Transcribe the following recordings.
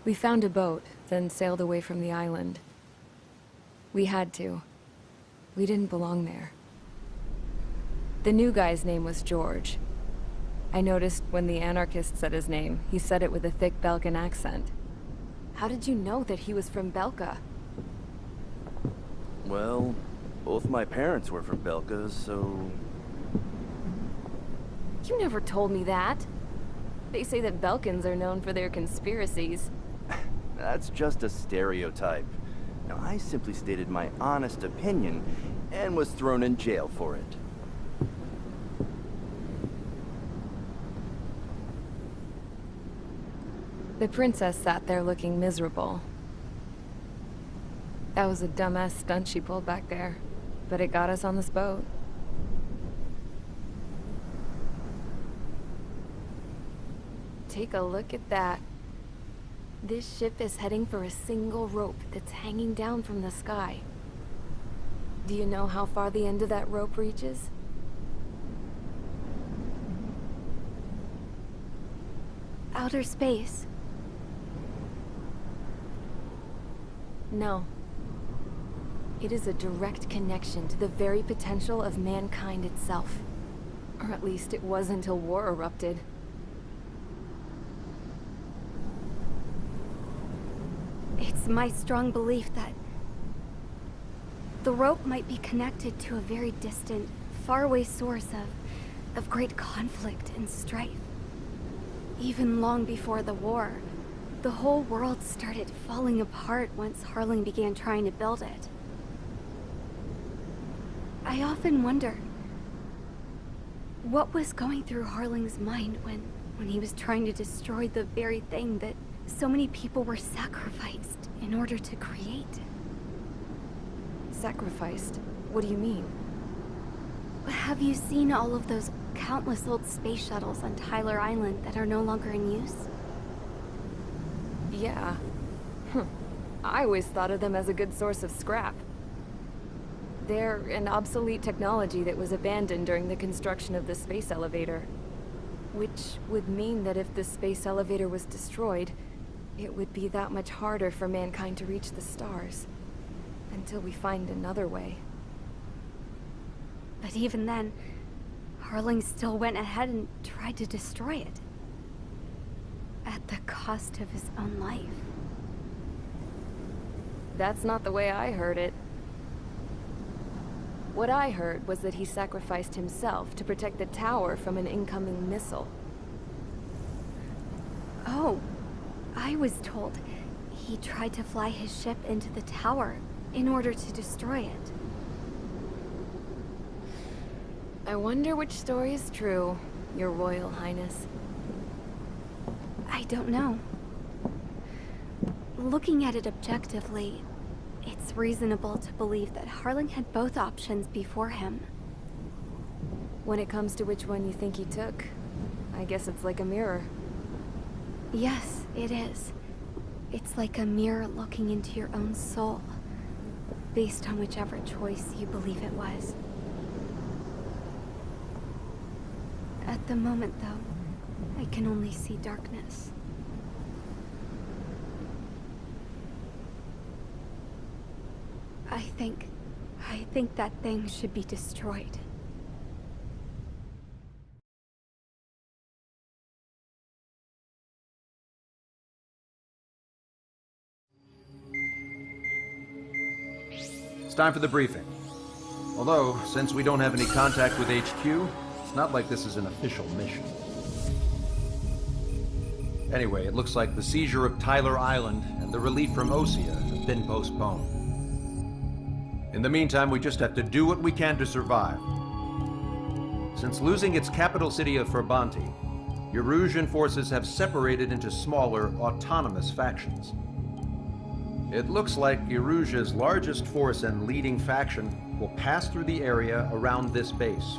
We found a boat, then sailed away from the island. We had to. We didn't belong there. The new guy's name was George. I noticed when the anarchist said his name, he said it with a thick Belkan accent. How did you know that he was from Belka? Well, both my parents were from Belka, so... You never told me that. They say that Belkans are known for their conspiracies. That's just a stereotype. Now, I simply stated my honest opinion and was thrown in jail for it. The princess sat there looking miserable. That was a dumbass stunt she pulled back there, but it got us on this boat. Take a look at that. This ship is heading for a single rope that's hanging down from the sky. Do you know how far the end of that rope reaches? Outer space. No. It is a direct connection to the very potential of mankind itself. Or at least it was until war erupted. It's my strong belief that the rope might be connected to a very distant, faraway source of great conflict and strife. Even long before the war, the whole world started falling apart once Harling began trying to build it. I often wonder what was going through Harling's mind when he was trying to destroy the very thing that so many people were sacrificed in order to create. Sacrificed? What do you mean? Have you seen all of those countless old space shuttles on Tyler Island that are no longer in use? Yeah. I always thought of them as a good source of scrap. They're an obsolete technology that was abandoned during the construction of the space elevator. Which would mean that if the space elevator was destroyed, it would be that much harder for mankind to reach the stars. Until we find another way. But even then, Harling still went ahead and tried to destroy it. At the cost of his own life. That's not the way I heard it. What I heard was that he sacrificed himself to protect the tower from an incoming missile. Oh, I was told he tried to fly his ship into the tower in order to destroy it. I wonder which story is true, Your Royal Highness. I don't know. Looking at it objectively, it's reasonable to believe that Harling had both options before him. When it comes to which one you think he took, I guess it's like a mirror. Yes, it is. It's like a mirror looking into your own soul, based on whichever choice you believe it was. At the moment, though, I can only see darkness. I think that thing should be destroyed. It's time for the briefing. Although, since we don't have any contact with HQ, it's not like this is an official mission. Anyway, it looks like the seizure of Tyler Island and the relief from Osea have been postponed. In the meantime, we just have to do what we can to survive. Since losing its capital city of Ferbanti, Erusian forces have separated into smaller, autonomous factions. It looks like Erusia's largest force and leading faction will pass through the area around this base.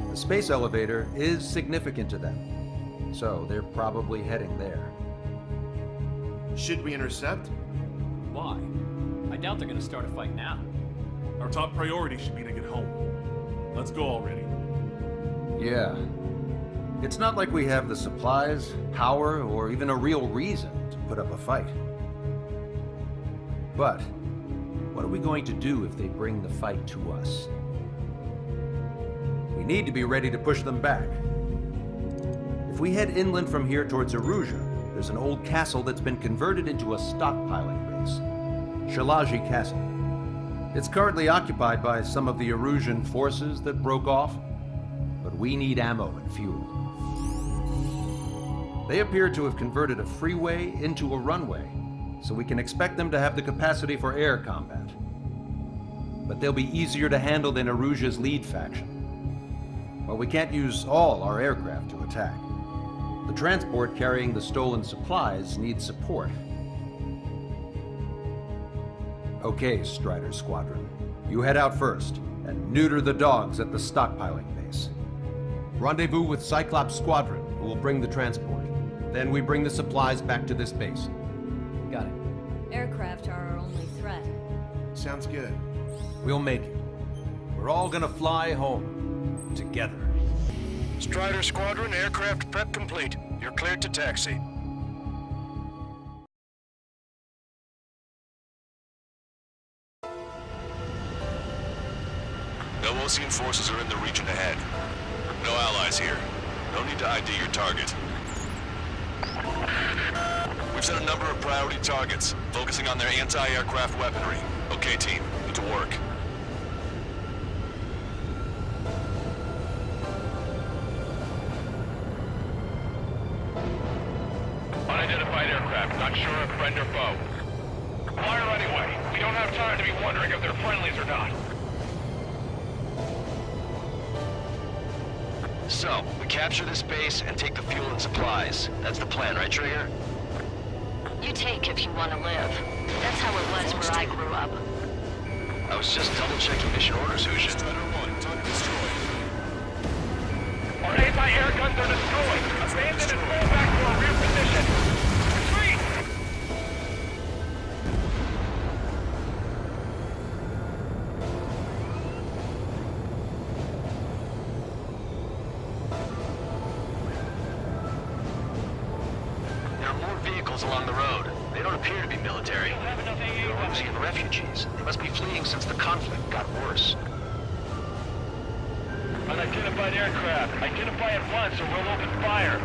The space elevator is significant to them, so they're probably heading there. Should we intercept? Why? I doubt they're gonna start a fight now. Our top priority should be to get home. Let's go already. Yeah. It's not like we have the supplies, power, or even a real reason put up a fight. But what are we going to do if they bring the fight to us? We need to be ready to push them back. If we head inland from here towards Erusia, there's an old castle that's been converted into a stockpiling base. Shalaji Castle. It's currently occupied by some of the Erusian forces that broke off, but we need ammo and fuel. They appear to have converted a freeway into a runway, so we can expect them to have the capacity for air combat. But they'll be easier to handle than Erusia's lead faction. While we can't use all our aircraft to attack, the transport carrying the stolen supplies needs support. Okay, Strider Squadron. You head out first and neuter the dogs at the stockpiling base. Rendezvous with Cyclops Squadron, who will bring the transport. Then we bring the supplies back to this base. Got it. Aircraft are our only threat. Sounds good. We'll make it. We're all gonna fly home. Together. Strider Squadron, aircraft prep complete. You're cleared to taxi. No Osean forces are in the region ahead. No allies here. No need to ID your target. We've set a number of priority targets, focusing on their anti-aircraft weaponry. Okay, team. Get to work. Unidentified aircraft, not sure if friend or foe. Fire anyway. We don't have time to be wondering if they're friendlies or not. So, we capture this base and take the fuel and supplies. That's the plan, right, Trigger? You take if you want to live. That's how it was where I grew up. I was just double-checking mission orders, Hoosian. Strider 1, target destroyed. Our anti-air guns are destroyed. Abandon and fall back to our rear position. Retreat! There are more vehicles along the road. They don't appear to be military. They're Russian refugees. They must be fleeing since the conflict got worse. Unidentified aircraft. Identify at once or we'll open fire.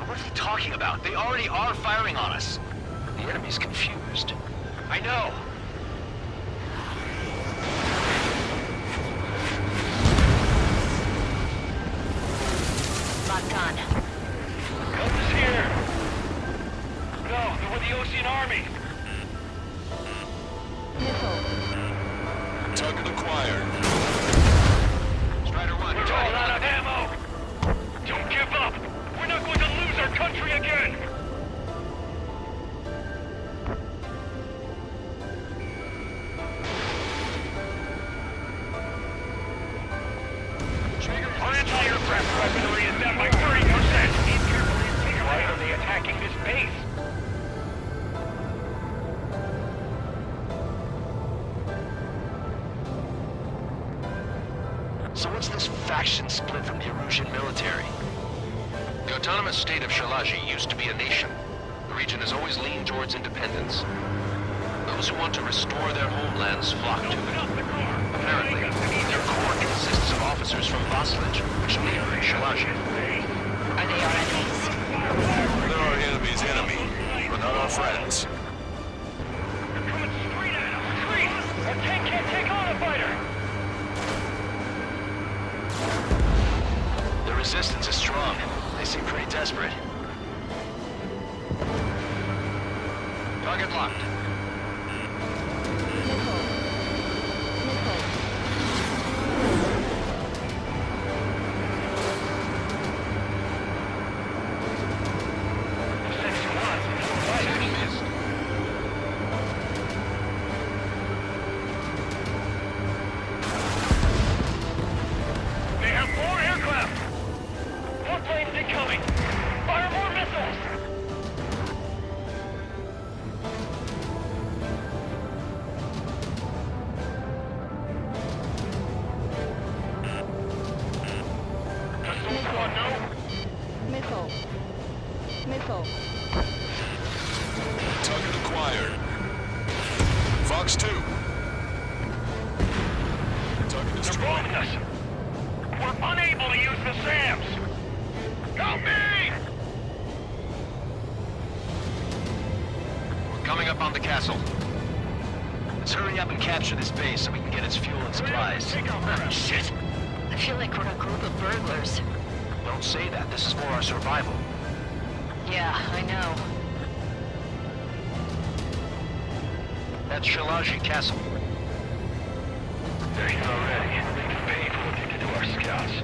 What are they talking about? They already are firing on us. The enemy's confused. I know. Locked on. Help is here. No, they're with the Osean Army. Target acquired. Strider 1, We're all out of ammo. Don't give up. We're not going to lose our country again. Our anti-aircraft weaponry is down by 30%. Why are they attacking this base? So what's this faction split from the Erusian military? The autonomous state of Shalaji used to be a nation. The region has always leaned towards independence. Those who want to restore their homelands flock to it. Apparently, their core consists of officers from Vaslage, which neighbor Shalaji. Are they our enemies? They're our enemy's enemy, but not our friends. They're coming straight at us. Retreat! Our tank can't take on a fighter! The resistance is strong. They seem pretty desperate. Target locked. They have more aircraft! More planes incoming! Fire more missiles! Missile squad, no? Missile. acquired. Fox 2. Target destroyed. They're blowing us. We're unable to use the SAMs. Help me! We're coming up on the castle. Let's hurry up and capture this base so we can get its fuel and supplies. Shit. I feel like we're a group of burglars. Don't say that. This is for our survival. Yeah, I know. That's Shalaji Castle. They're here already. People addicted to our scouts.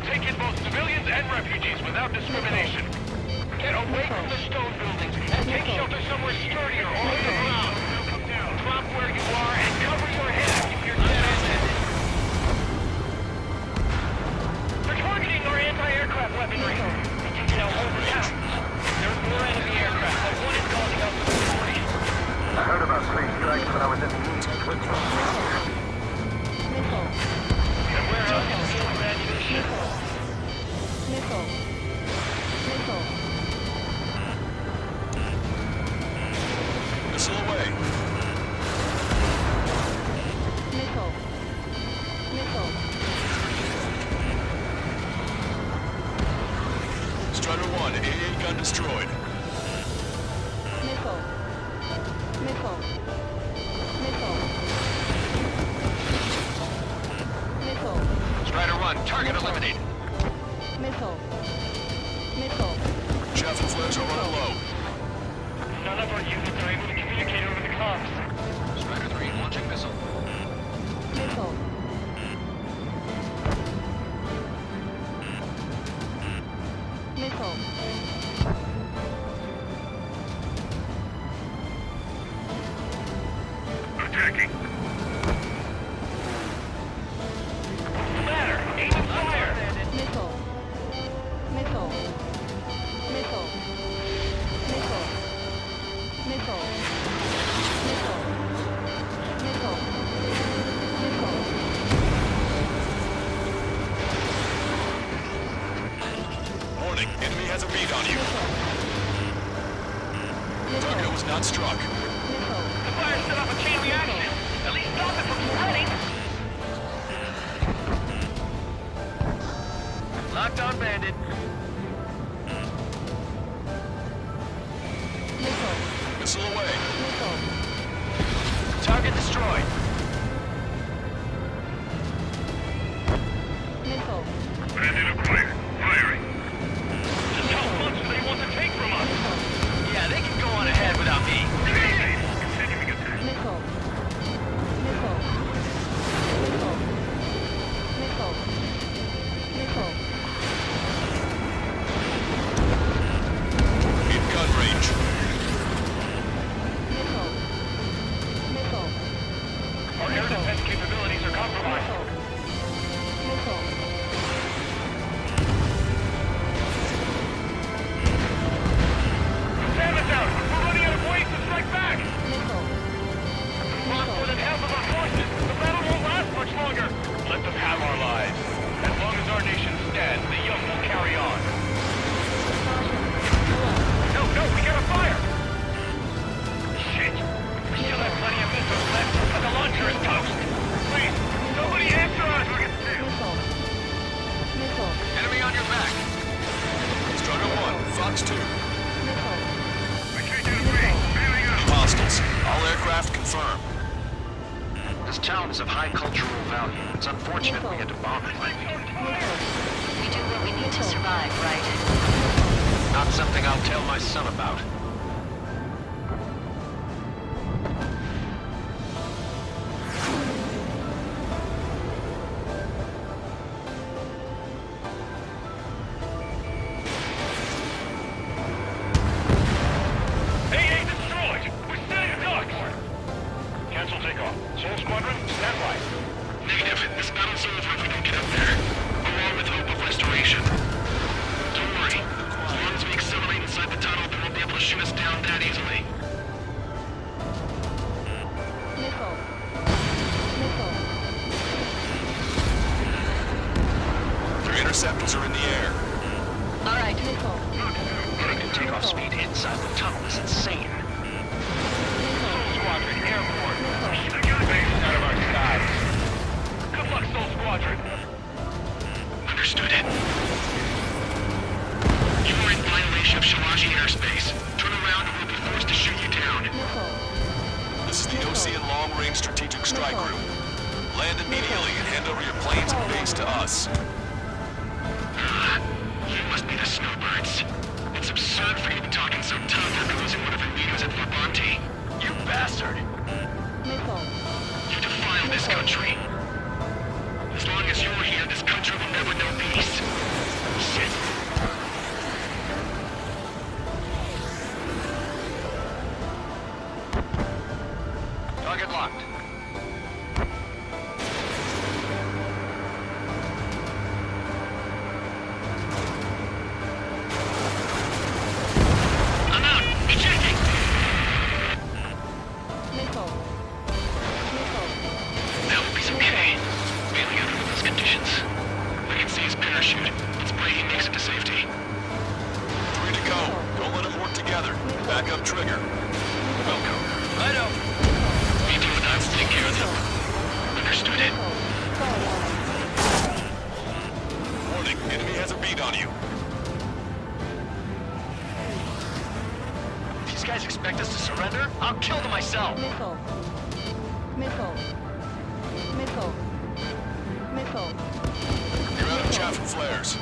Take in both civilians and refugees without discrimination. Get away from the stone buildings and take shelter somewhere sturdier or on the ground. Drop where you are and cover your head if you're dead on it. They're targeting our anti-aircraft weaponry. Now hold it down. There's more enemy aircraft, but one is causing us to worry. I heard about 3 strikes when I was in the East. And where else can we get ammunition? Missile away. Strider 1, AA gun destroyed. Strider 1, target eliminated. Chaff and flares are running low. None of our units are able to communicate over the comms. Strider 3, launching missile. Attacking. Ladder, aim and fire. Warning, enemy has a bead on you. Target was not struck. The fire set off a chain reaction. At least stop it from spreading. Locked on bandit. Missile away. Target destroyed. Bandit acquired. Firing. Just how much do they want to take from us? Yeah, they can go on ahead without me. Continuing attack. In gun range. Our air defense capabilities are compromised. Sam is out! We're running out of ways to strike back! We've lost more than half of our forces! The battle won't last much longer! Let them have our lives. As long as our nation stands, the young will carry on. No, we got a fire! Shit! We still have plenty of missiles left, but the launcher is toast! Please, somebody answer us! Enemy on your back! Strider 1, Fox 2. Hostiles. All aircraft confirmed. This town is of high cultural value. It's unfortunate we had to bomb it. We do what we need to survive, right? Not something I'll tell my son about. AA destroyed! We're setting ducks! Cancel takeoff. Soul Squadron, stand by. Negative. This battle's over if we don't get up there. Along with hope of restoration. Don't worry. As long as we accelerate inside the tunnel, they won't be able to shoot us down that easily. Their interceptors are in the air. All right. Getting to takeoff speed inside the tunnel is insane. Soul Squadron, airborne. Keep the base out of our skies. Good luck, Soul Squadron. Understood. You are in violation of Shalaji airspace. Turn around and we'll be forced to shoot you down. This is the Ocean Long-Range Strategic Strike Group. Land immediately and hand over your planes and base to us. You must be the snowbirds. It's absurd for you to be talking so tough after losing one of your leaders at Labonte. You bastard! You defile this country. As long as you're here, this country will never know peace. Shit. Target locked. I'm out! Ejecting! That will be okay. Bailing out under those conditions. I can see his parachute. Let's pray he makes it to safety. 3 to go. Don't let them work together. Back up trigger. Welcome. Righto. Me two and I will take care of them. Understood it. Warning, enemy has a beat on you. These guys expect us to surrender? I'll kill them myself. You're out of chaff and flares.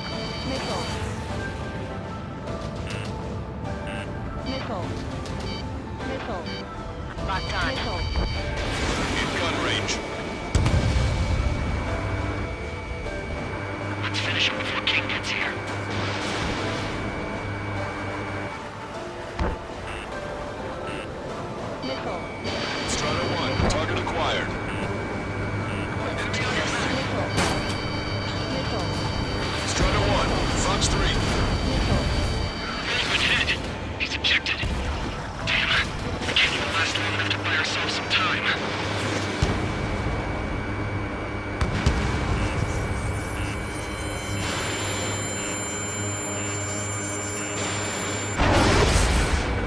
Locked on. In gun range. Let's finish him before King gets here. Strider 1, target acquired. Strider 1, Fox 3. Good hit. He's ejected. Damn. We can't even last long enough to buy ourselves some time.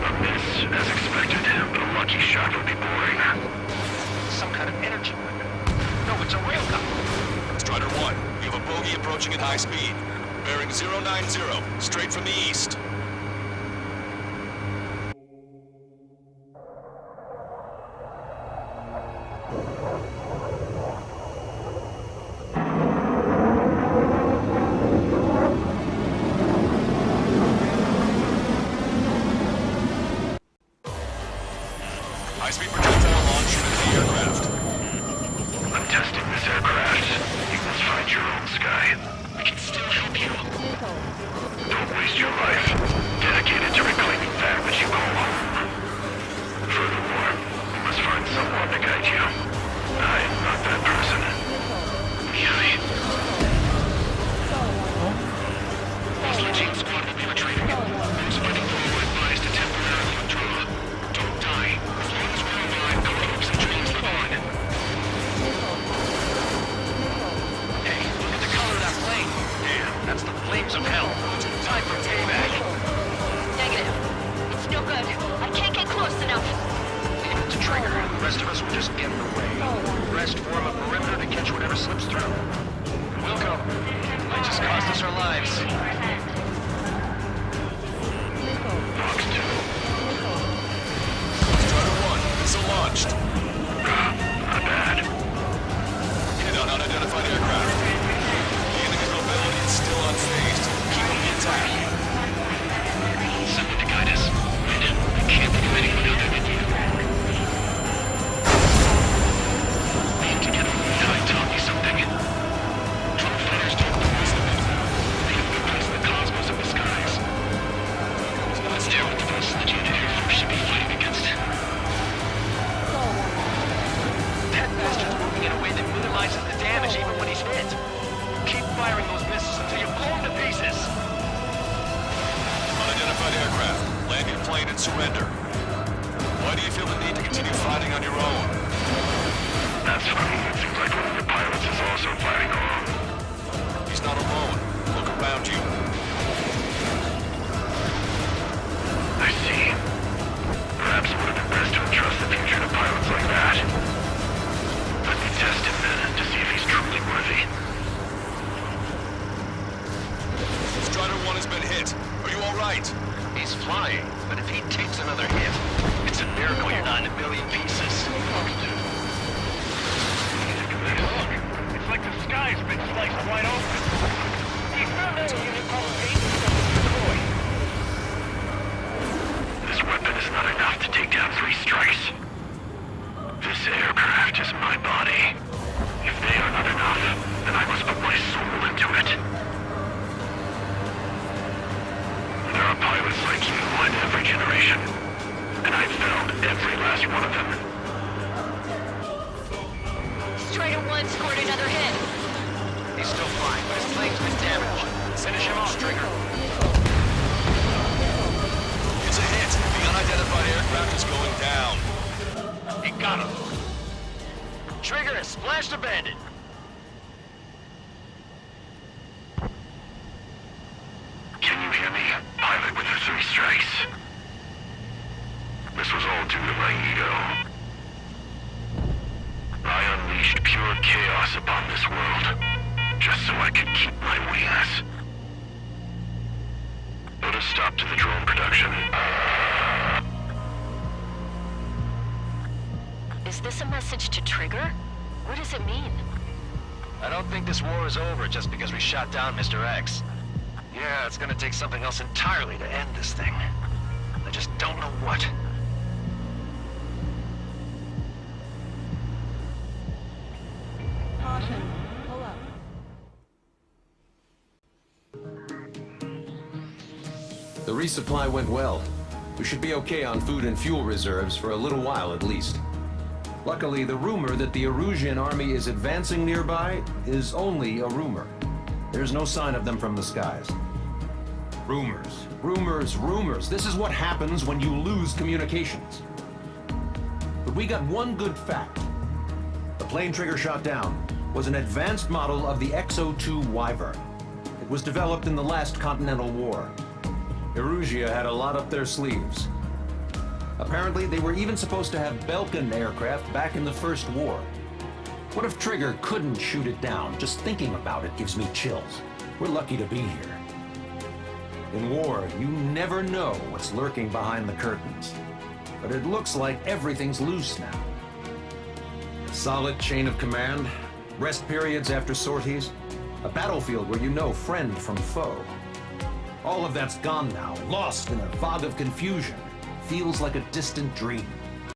A miss, as expected, but a lucky shot would be boring. Some kind of energy weapon. No, it's a railgun. Strider 1, you have a bogey approaching at high speed. Bearing 090, straight from the east. High-speed projectile launch into the aircraft. I'm testing this aircraft. You must find your own sky. We can still help you. Don't waste your life. Dedicated to reclaiming that which you call home. Furthermore, you must find someone to guide you. I am not that person. Yui. Oslogian squad will be retreating. Those fighting forward advised to temporarily withdraw. Don't die. As long as we're alive, our hopes and dreams live on. Hey, look at the color of that plane. Damn, that's the flames of hell. Time for payback. Negative. It's no good. I can't get close enough. Leave it to Trigger. The rest of us will just get in the way. Rest form a perimeter to catch whatever slips through. Welcome. Might just cost us our lives. Fox 2. Strider 1, missile launched. Not bad. Hit on unidentified aircraft. The enemy's mobility is still unfazed. Keep them intact. Someone to guide us. Wait, I can't think of anyone other than you. We need to get a now tell me something. Drone fighters don't always the best. They have good place in the cosmos of the skies. Let's deal with the forces that unit Air Force should be fighting against. That bastard's moving in a way that minimizes the damage even when he's hit. Keep firing those missiles until you blow him to pieces. Unidentified aircraft. Land your plane and surrender. Why do you feel the need to continue fighting on your own? That's funny. It seems like one of the pilots is also fighting along. He's not alone. Look around you. I see. Perhaps it would have been best to has been hit. Are you all right? He's flying, but if he takes another hit, it's a miracle you're not in a million pieces. Look, it's like the sky's been sliced wide open. We found out a unit called destroyed. This weapon is not enough to take down 3 strikes. This aircraft is my body. If they are not enough, then I must put my soul into it. There are pilots like you in every generation, and I've found every last one of them. Strider 1 scored another hit. He's still flying, but his plane's been damaged. Finish him off, Trigger. It's a hit. The unidentified aircraft is going down. He got him. Trigger has splashed a bandit. Can you hear me, pilot with the 3 strikes? This was all due to my ego. I unleashed pure chaos upon this world, just so I could keep my wings. Put a stop to the drone production. Is this a message to Trigger? What does it mean? I don't think this war is over just because we shot down Mr. X. Yeah, it's gonna take something else entirely to end this thing. I just don't know what. Caution. Pull up. The resupply went well. We should be okay on food and fuel reserves for a little while at least. Luckily, the rumor that the Erusian army is advancing nearby is only a rumor. There's no sign of them from the skies. Rumors, rumors, rumors. This is what happens when you lose communications. But we got one good fact. The plane Trigger shot down was an advanced model of the X-02 Wyvern. It was developed in the last Continental War. Erusia had a lot up their sleeves. Apparently, they were even supposed to have Belkin aircraft back in the First War. What if Trigger couldn't shoot it down? Just thinking about it gives me chills. We're lucky to be here. In war, you never know what's lurking behind the curtains. But it looks like everything's loose now. A solid chain of command, rest periods after sorties, a battlefield where you know friend from foe. All of that's gone now, lost in a fog of confusion. Feels like a distant dream.